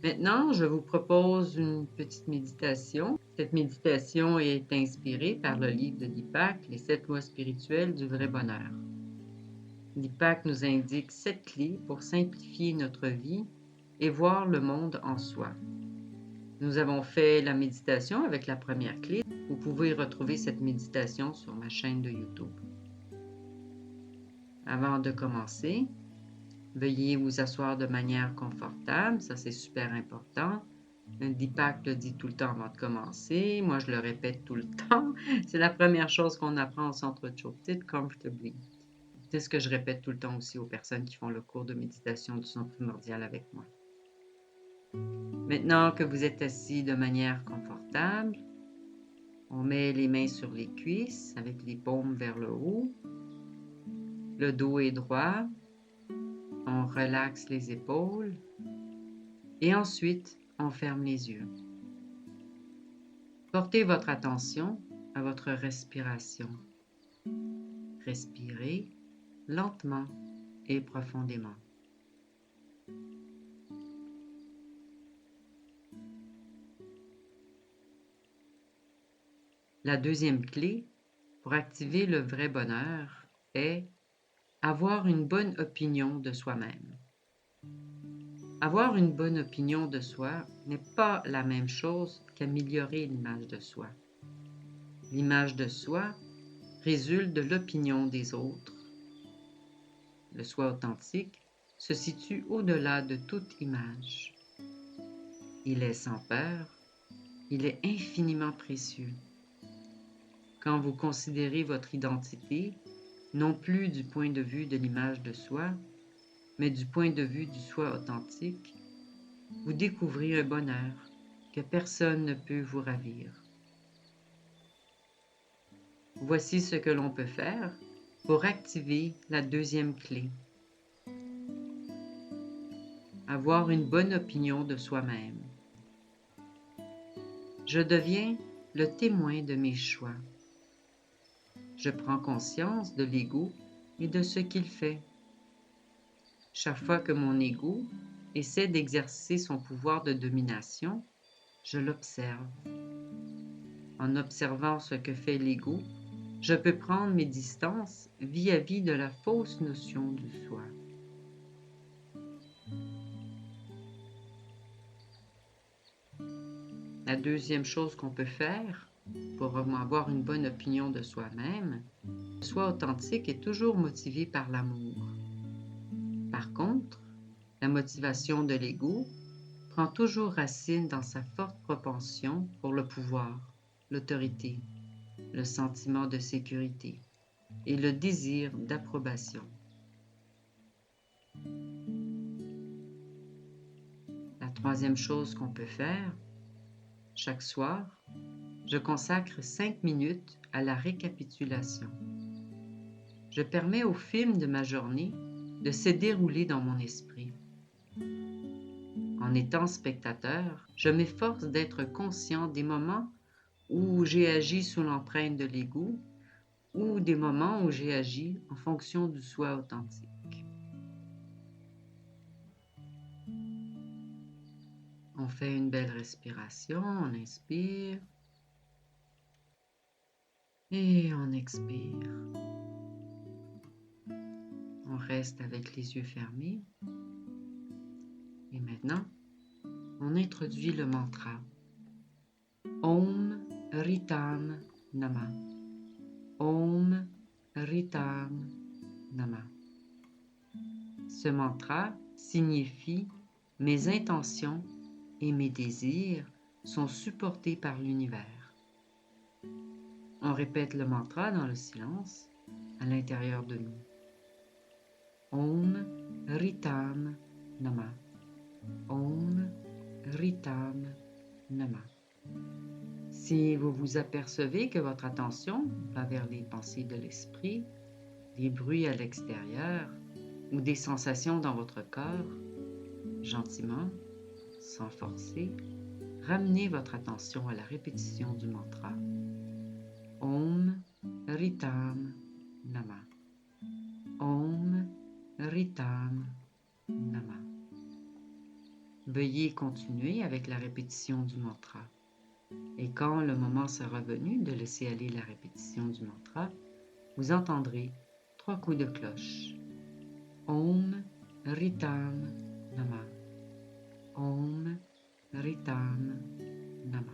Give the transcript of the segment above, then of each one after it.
Maintenant, je vous propose une petite méditation. Cette méditation est inspirée par le livre de Deepak, Les 7 lois spirituelles du vrai bonheur. Deepak nous indique 7 clés pour simplifier notre vie et voir le monde en soi. Nous avons fait la méditation avec la première clé. Vous pouvez retrouver cette méditation sur ma chaîne de YouTube. Avant de commencer, veuillez vous asseoir de manière confortable, ça c'est super important. Deepak le dit tout le temps avant de commencer, moi je le répète tout le temps. C'est la première chose qu'on apprend au centre Chote, Sit comfortably. C'est ce que je répète tout le temps aussi aux personnes qui font le cours de méditation du son primordial avec moi. Maintenant que vous êtes assis de manière confortable, on met les mains sur les cuisses avec les paumes vers le haut. Le dos est droit. On relaxe les épaules. Et ensuite, on ferme les yeux. Portez votre attention à votre respiration. Respirez lentement et profondément. La deuxième clé pour activer le vrai bonheur est avoir une bonne opinion de soi-même. Avoir une bonne opinion de soi n'est pas la même chose qu'améliorer l'image de soi. L'image de soi résulte de l'opinion des autres. Le soi authentique se situe au-delà de toute image. Il est sans peur, il est infiniment précieux. Quand vous considérez votre identité, non plus du point de vue de l'image de soi, mais du point de vue du soi authentique, vous découvrez un bonheur que personne ne peut vous ravir. Voici ce que l'on peut faire pour activer la deuxième clé. Avoir une bonne opinion de soi-même. Je deviens le témoin de mes choix. Je prends conscience de l'ego et de ce qu'il fait. Chaque fois que mon ego essaie d'exercer son pouvoir de domination, je l'observe. En observant ce que fait l'ego, je peux prendre mes distances vis-à-vis de la fausse notion du soi. La deuxième chose qu'on peut faire pour avoir une bonne opinion de soi-même, le soi authentique est toujours motivé par l'amour. Par contre, la motivation de l'ego prend toujours racine dans sa forte propension pour le pouvoir, l'autorité, le sentiment de sécurité et le désir d'approbation. La troisième chose qu'on peut faire, chaque soir, je consacre 5 minutes à la récapitulation. Je permets au film de ma journée de se dérouler dans mon esprit. En étant spectateur, je m'efforce d'être conscient des moments où j'ai agi sous l'empreinte de l'ego ou des moments où j'ai agi en fonction du soi authentique. On fait une belle respiration, on inspire et on expire. On reste avec les yeux fermés. Et maintenant, on introduit le mantra Om Ritam Nama. Om Ritam Nama. Ce mantra signifie mes intentions et mes désirs sont supportés par l'univers. On répète le mantra dans le silence à l'intérieur de nous. Om Ritam Nama. Om Ritam Nama. Si vous vous apercevez que votre attention va vers les pensées de l'esprit, des bruits à l'extérieur ou des sensations dans votre corps, gentiment, sans forcer, ramenez votre attention à la répétition du mantra. Om Ritam Nama. Om Ritam Nama. Veuillez continuer avec la répétition du mantra. Et quand le moment sera venu de laisser aller la répétition du mantra, vous entendrez 3 coups de cloche. Om Ritam Nama. Om Ritam Nama.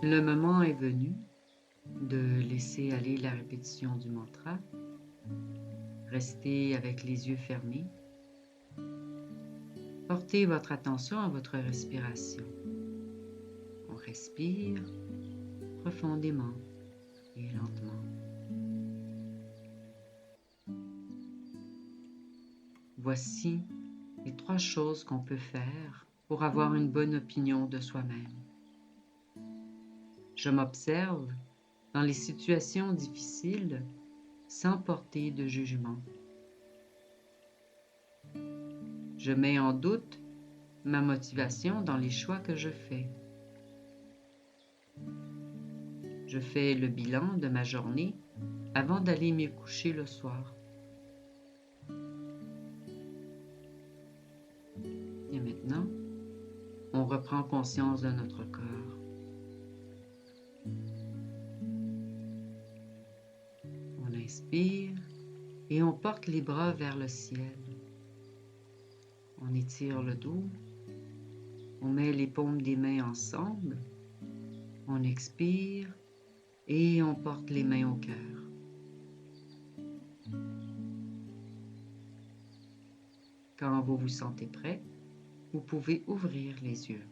Le moment est venu de laisser aller la répétition du mantra. Restez avec les yeux fermés. Portez votre attention à votre respiration. On respire profondément et lentement. Voici les 3 choses qu'on peut faire pour avoir une bonne opinion de soi-même. Je m'observe dans les situations difficiles sans porter de jugement. Je mets en doute ma motivation dans les choix que je fais. Je fais le bilan de ma journée avant d'aller me coucher le soir. Et maintenant, on reprend conscience de notre corps. On inspire et on porte les bras vers le ciel. On étire le dos. On met les paumes des mains ensemble. On expire et on porte les mains au cœur. Quand vous vous sentez prêt, vous pouvez ouvrir les yeux.